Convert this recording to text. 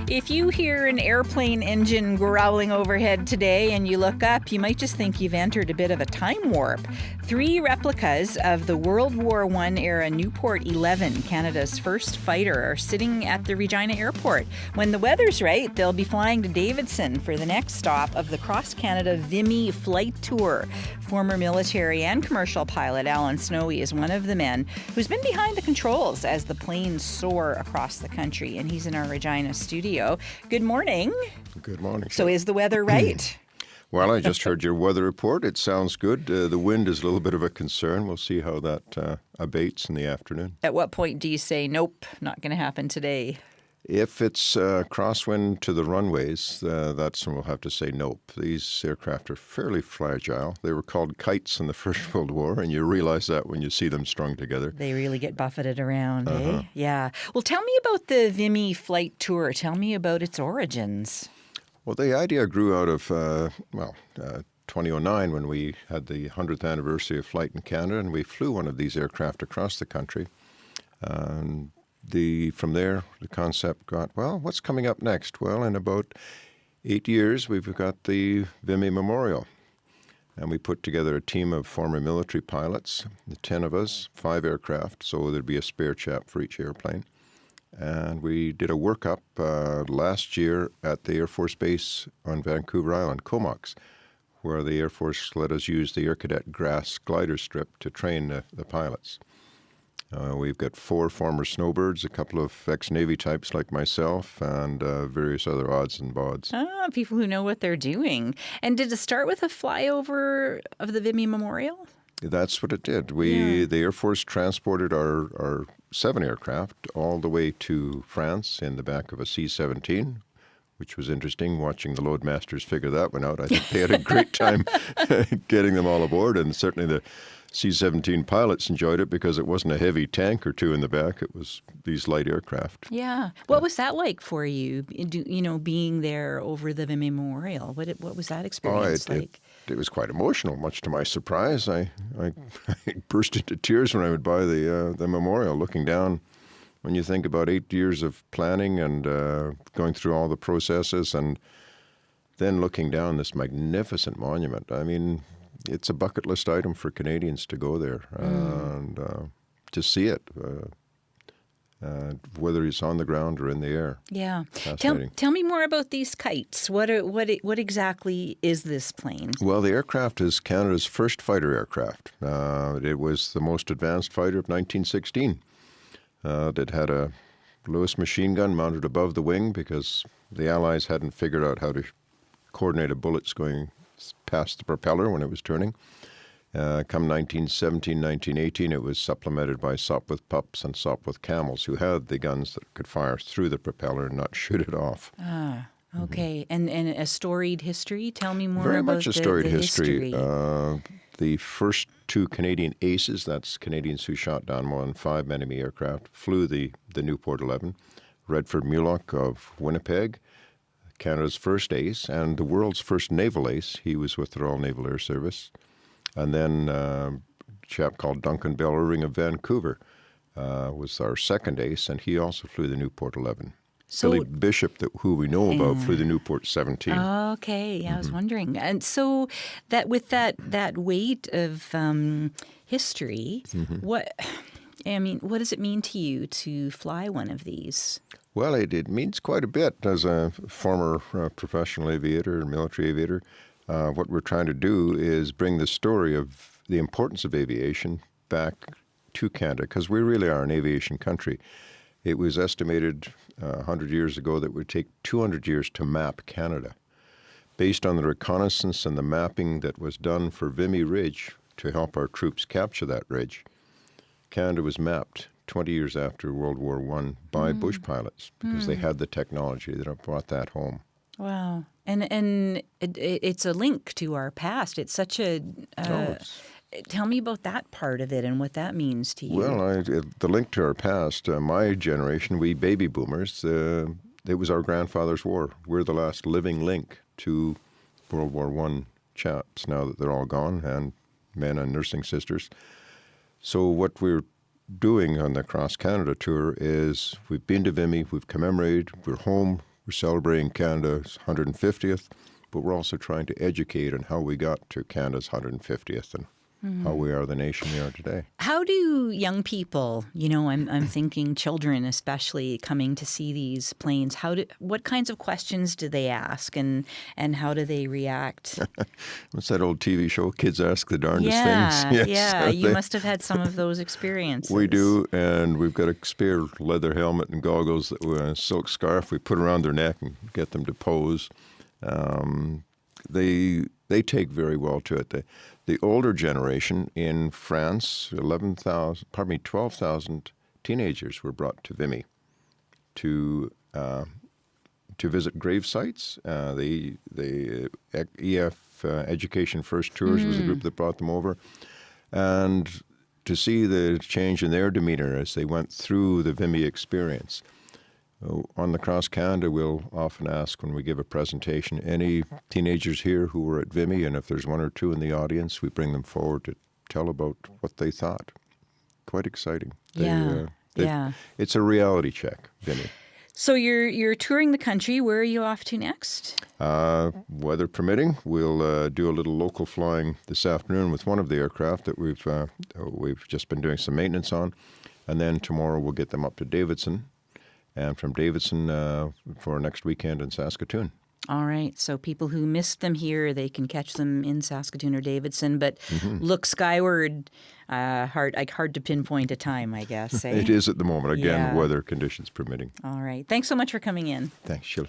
If you hear an airplane engine growling overhead today and you look up, you might just think you've entered a bit of a time warp. 3 replicas of the World War I era Newport 11, Canada's first fighter, are sitting at the Regina Airport. When the weather's right, they'll be flying to Davidson for the next stop of the cross-Canada Vimy Flight Tour. Former military and commercial pilot Alan Snowy is one of the men who's been behind the controls as the planes soar across the country, and he's in our Regina studio. Good morning. Good morning. So is the weather right? Well, I just heard your weather report. It sounds good. The wind is a little bit of a concern. We'll see how that abates in the afternoon. At what point do you say, nope, not going to happen today? If it's crosswind to the runways, that's when we'll have to say nope. These aircraft are fairly fragile. They were called kites in the First World War, and you realize that when you see them strung together. They really get buffeted around, eh? Yeah. Well, tell me about the Vimy Flight Tour. Tell me about its origins. Well, the idea grew out of, 2009 when we had the 100th anniversary of flight in Canada, and we flew one of these aircraft across the country. From there, the concept got, well, what's coming up next? Well, in about 8 years, we've got the Vimy Memorial. And we put together a team of former military pilots, the 10 of us, 5 aircraft, so there'd be a spare chap for each airplane. And we did a workup last year at the Air Force Base on Vancouver Island, Comox, where the Air Force let us use the Air Cadet grass glider strip to train the pilots. We've got 4 former snowbirds, a couple of ex-Navy types like myself, and various other odds and bods. People who know what they're doing. And did it start with a flyover of the Vimy Memorial? That's what it did. The Air Force transported our 7 aircraft all the way to France in the back of a C-17, which was interesting watching the loadmasters figure that one out. I think they had a great time getting them all aboard, and certainly the C-17 pilots enjoyed it because it wasn't a heavy tank or 2 in the back. It was these light aircraft. Yeah. What was that like for you, being there over the Vimy Memorial? What was that experience like? It was quite emotional, much to my surprise. I burst into tears when I would buy the memorial, looking down. When you think about 8 years of planning and going through all the processes and then looking down this magnificent monument. I mean, it's a bucket list item for Canadians to go there and to see it, whether it's on the ground or in the air. Yeah. Tell me more about these kites. What exactly is this plane? Well, the aircraft is Canada's first fighter aircraft. It was the most advanced fighter of 1916. It had a Lewis machine gun mounted above the wing because the Allies hadn't figured out how to coordinate a bullets going past the propeller when it was turning. Come 1917, 1918, it was supplemented by Sopwith pups and Sopwith camels who had the guns that could fire through the propeller and not shoot it off. Okay. And a storied history? Tell me more Very about much a storied the history. The first 2 Canadian aces, that's Canadians who shot down more than 5 enemy aircraft, flew the Newport 11. Redford Mulock of Winnipeg, Canada's first ace, and the world's first naval ace. He was with the Royal Naval Air Service. And then a chap called Duncan Bell Irving of Vancouver was our second ace, and he also flew the Newport 11. Billy Bishop, who we know about, flew the Newport 17. Okay, yeah, I was wondering. And so that with that weight of history, what does it mean to you to fly one of these? Well, it means quite a bit. As a former professional aviator, military aviator, what we're trying to do is bring the story of the importance of aviation back to Canada, because we really are an aviation country. It was estimated 100 years ago that it would take 200 years to map Canada. Based on the reconnaissance and the mapping that was done for Vimy Ridge to help our troops capture that ridge, Canada was mapped 20 years after World War I by bush pilots because they had the technology that brought that home. Wow. And it's a link to our past. It's such a... Tell me about that part of it and what that means to you. Well, the link to our past, my generation, we baby boomers, it was our grandfather's war. We're the last living link to World War I chaps now that they're all gone, and men and nursing sisters. So what we're doing on the Cross Canada tour is we've been to Vimy, we've commemorated, we're home We're celebrating Canada's 150th, but we're also trying to educate on how we got to Canada's 150th and how we are the nation we are today. How do young people, I'm thinking children especially, coming to see these planes, what kinds of questions do they ask and how do they react? What's that old TV show, Kids Ask the Darndest Yeah, Things? yeah. You must have had some of those experiences. We do, and we've got a spare leather helmet and goggles, a silk scarf we put around their neck and get them to pose. They take very well to it. The older generation in France, 12,000 teenagers were brought to Vimy to visit grave sites. The EF Education First Tours was the group that brought them over, and to see the change in their demeanor as they went through the Vimy experience. On the Cross Canada, we'll often ask when we give a presentation, any teenagers here who were at Vimy, and if there's one or two in the audience, we bring them forward to tell about what they thought. Quite exciting. Yeah. It's a reality check, Vimy. So you're touring the country. Where are you off to next? Weather permitting, we'll do a little local flying this afternoon with one of the aircraft that we've just been doing some maintenance on, and then tomorrow we'll get them up to Davidson. And from Davidson for next weekend in Saskatoon. All right. So people who missed them here, they can catch them in Saskatoon or Davidson. But look skyward, hard to pinpoint a time, I guess. Eh? It is at the moment. Again, weather conditions permitting. All right. Thanks so much for coming in. Thanks, Sheila.